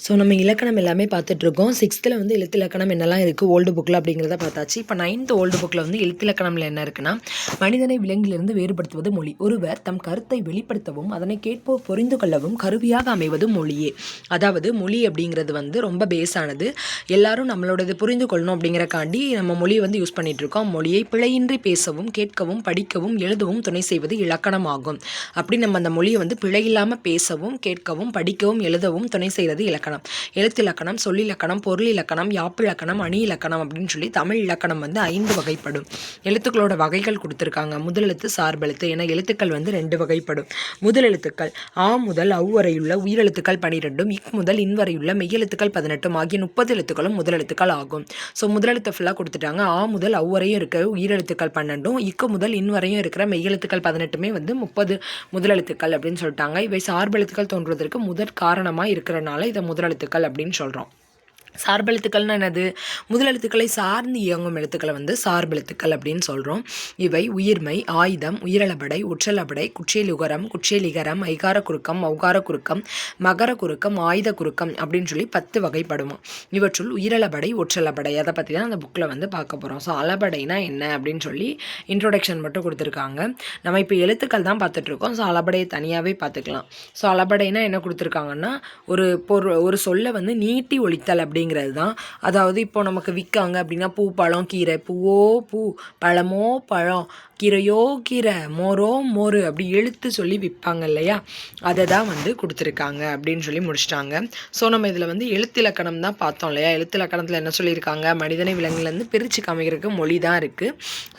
So நம்ம இலக்கணம் எல்லாமே பார்த்துட்ருக்கோம். 6th வந்து எழுத்திலக்கணம் என்னெல்லாம் இருக்குது ஓல்டு புக்கில் அப்படிங்கிறத பார்த்தாச்சு. இப்போ 9th ஓல்டு புக்கில் வந்து எழுத்திலக்கணம்ல என்ன இருக்குன்னா, மனிதனை விலங்கிலிருந்து வேறுபடுத்துவது மொழி. ஒருவர் தம் கருத்தை வெளிப்படுத்தவும் அதனை கேட்போர் புரிந்து கொள்ளவும் கருவியாக அமைவது மொழியே. அதாவது மொழி அப்படிங்கிறது வந்து ரொம்ப பேஸானது. எல்லாரும் நம்மளோடது புரிந்து கொள்ளணும் அப்படிங்கிறக்காண்டி நம்ம மொழியை வந்து யூஸ் பண்ணிகிட்ருக்கோம். மொழியை பிழையின்றி பேசவும் கேட்கவும் படிக்கவும் எழுதவும் துணை செய்வது இலக்கணம் ஆகும். அப்படி நம்ம அந்த மொழியை வந்து பிழையில்லாமல் பேசவும் கேட்கவும் படிக்கவும் எழுதவும் துணை செய்கிறது இலக்கணம். எழுத்திலக்கணம், சொல்லிலக்கணம், பொருள் இலக்கணம், யாப்பிலக்கணம், அணி இலக்கணம் அப்படின்னு சொல்லி தமிழ் இலக்கணம் வந்து 5 வகைப்படும். எழுத்துக்களோட வகைகள் கொடுத்துருக்காங்க. முதலெழுத்து, சார்பெழுத்து என எழுத்துக்கள் வந்து 2 வகைப்படும். முதலெழுத்துக்கள் ஆ முதல் அவ் வரையுள்ள உயிரெழுத்துக்கள் 12, இக் முதல் இன் வரையுள்ள மெய்யெழுத்துக்கள் 18 ஆகிய 30 எழுத்துக்களும் முதலெழுத்துக்கள் ஆகும். ஸோ முதலெழுத்து ஃபுல்லாக கொடுத்துட்டாங்க. ஆ முதல் அவ் வரையும் இருக்கிற உயிரெழுத்துக்கள் 12, இக்கு முதல் இன் வரையும் இருக்கிற மெய்யெழுத்துக்கள் 18 வந்து 30 முதலெழுத்துக்கள் அப்படின்னு சொல்லிட்டாங்க. இவை சார்பெழுத்துக்கள் தோன்றுவதற்கு முதற் காரணமாக இருக்கிறனால இதை முதலெழுத்துக்கள் அப்படின்னு சொல்கிறோம். சார்பெழுத்துக்கள்னா என்னது? முதலெழுத்துக்களை சார்ந்து இயங்கும் எழுத்துக்களை வந்து சார்பெழுத்துக்கள் அப்படின்னு சொல்கிறோம். இவை உயிர்மை, ஆயுதம், உயிரளபடை, ஒற்றளபடை, குற்றியலுகரம், குற்றியலிகரம், ஐகார குறுக்கம், ஔகார குறுக்கம், மகர குறுக்கம், ஆயுத குறுக்கம் அப்படின்னு சொல்லி 10 வகைப்படுவோம். இவற்றுள் உயிரளபடை, ஒற்றளபடை அதை பற்றி தான் அந்த புக்கில் வந்து பார்க்க போகிறோம். ஸோ அளபடைனா என்ன அப்படின்னு சொல்லி இன்ட்ரோடக்ஷன் மட்டும் கொடுத்துருக்காங்க. நம்ம இப்போ எழுத்துக்கள் தான் பார்த்துட்ருக்கோம். ஸோ அளபடையை தனியாகவே பார்த்துக்கலாம். ஸோ அளபடைனா என்ன கொடுத்துருக்காங்கன்னா, ஒரு சொல்லை வந்து நீட்டி ஒழித்தல் அப்படிங்கிறது தான். அதாவது இப்போ நமக்கு விற்காங்க அப்படின்னா பூ பழம் கீரை, பூவோ பூ பழமோ பழம், கீரையோ கீரை, மோரோ மோர் அப்படி எழுத்து சொல்லி விற்பாங்க இல்லையா, அதை தான் வந்து கொடுத்துருக்காங்க அப்படின்னு சொல்லி முடிச்சிட்டாங்க. ஸோ நம்ம இதில் வந்து எழுத்திலக்கணம் தான் பார்த்தோம் இல்லையா. எழுத்திலக்கணத்தில் என்ன சொல்லியிருக்காங்க? மனிதனை விலங்குலேருந்து பிரித்து காமிக்கிறதுக்கு மொழி தான் இருக்குது.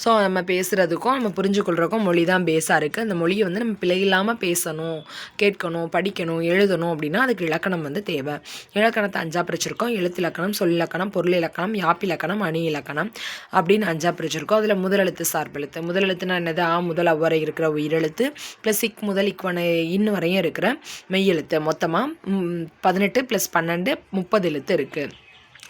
ஸோ நம்ம பேசுகிறதுக்கும் நம்ம புரிஞ்சுக்கொள்கிறதுக்கும் மொழி தான் பேஸாக இருக்குது. அந்த மொழியை வந்து நம்ம பிழை இல்லாமல் பேசணும், கேட்கணும், படிக்கணும், எழுதணும் அப்படின்னா அதுக்கு இலக்கணம் வந்து தேவை. இலக்கணத்தை 5ஆக பிரிச்சிருக்கோம். எழுத்திலக்கணம், சொல்லிலக்கணம், பொருள் இலக்கணம், யாப்பிலக்கணம், அணி இலக்கணம் அப்படின்னு 5ஆக பிரிச்சிருக்கோம். அதில் முதலெழுத்து, சார்பெழுத்து. முதலெழுத்துனா என்னது? ஆ முதல் அவ் வரை இருக்கிற உயிரெழுத்து ப்ளஸ் இக் முதல் இக்வனை இன்னு வரையும் இருக்கிற மெய்யெழுத்து. மொத்தமாக 18 + 12 30 எழுத்து இருக்குது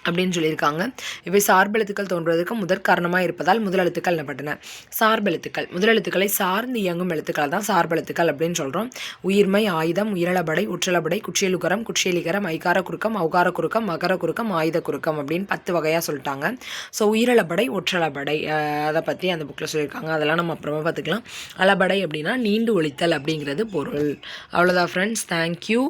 அப்படின்னு சொல்லியிருக்காங்க. இவை சார்பெழுத்துக்கள் தோன்றுவதற்கு முதற் காரணமாக இருப்பதால் முதலெழுத்துக்கள் எனப்பட்டன. சார்பெழுத்துக்கள் முதலெழுத்துக்களை சார்ந்து இயங்கும் எழுத்துக்கள் தான் சார்பெழுத்துக்கள் அப்படின்னு சொல்கிறோம். உயிர்மை, ஆயுதம், உயிரளபடை, ஒற்றளபடை, குற்றியலுகரம், குற்றியலிகரம், ஐகார குறுக்கம், ஔகார குறுக்கம், மகர குறுக்கம், ஆயுத குறுக்கம் அப்படின்னு 10 வகையாக சொல்லிட்டாங்க. ஸோ உயிரளபடை, ஒற்றளபடை அதை பற்றி அந்த புக்கில் சொல்லியிருக்காங்க. அதெல்லாம் நம்ம அப்புறமா பார்த்துக்கலாம். அளபடை அப்படின்னா நீண்டு ஒழித்தல் அப்படிங்கிறது பொருள். அவ்வளோதான் ஃப்ரெண்ட்ஸ். தேங்க்யூ.